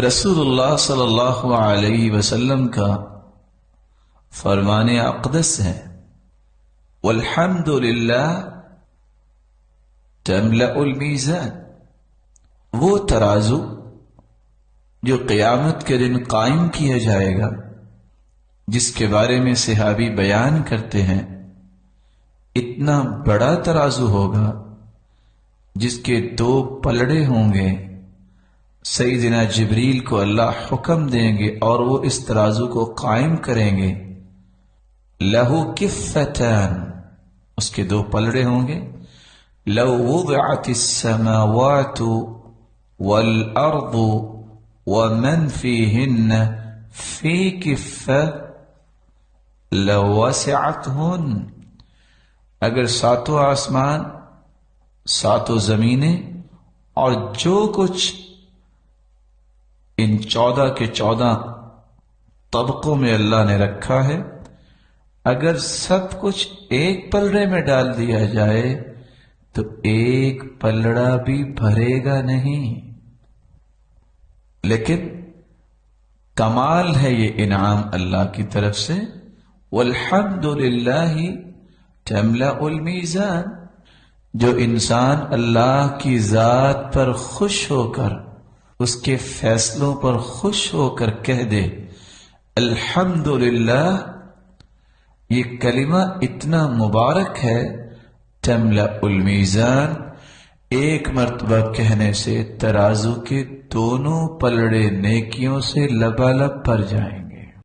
रसूलुल्लाह सल्लल्लाहु अलैहि वसल्लम का फरमान अक़दस है, वल्हम्दुलिल्लाह तमलउल मीज़ान। वो तराजू जो क़यामत के दिन कायम किया जाएगा, जिसके बारे में सहाबी बयान करते हैं, इतना बड़ा तराजू होगा जिसके 2 पलड़े होंगे। सईदना जिब्रील को अल्लाह हुक्म देंगे और वो इस तराजू को कायम करेंगे। लहू किफ़्फ़तान, उसके 2 पलड़े होंगे। लौ वुदिअतिस समावातु वल अर्दु व मन फीहिन्न फी किफ़्फ़ा लवसिअतहुन। अगर 7 आसमान, 7 जमीनें और जो कुछ इन 14 के 14 तबकों में अल्लाह ने रखा है, अगर सब कुछ एक पलड़े में डाल दिया जाए तो एक पलड़ा भी भरेगा नहीं। लेकिन कमाल है ये इनाम अल्लाह की तरफ से। वल्हम्दुलिल्लाहि तमलउल मीज़ान। जो इंसान अल्लाह की जात पर खुश होकर, उसके फैसलों पर खुश होकर कह दे अल्हम्दुलिल्लाह, ये कलिमा इतना मुबारक है। तमलउल मीज़ान, एक मर्तबा कहने से तराजू के दोनों पलड़े नेकियों से लबालब भर जाएंगे।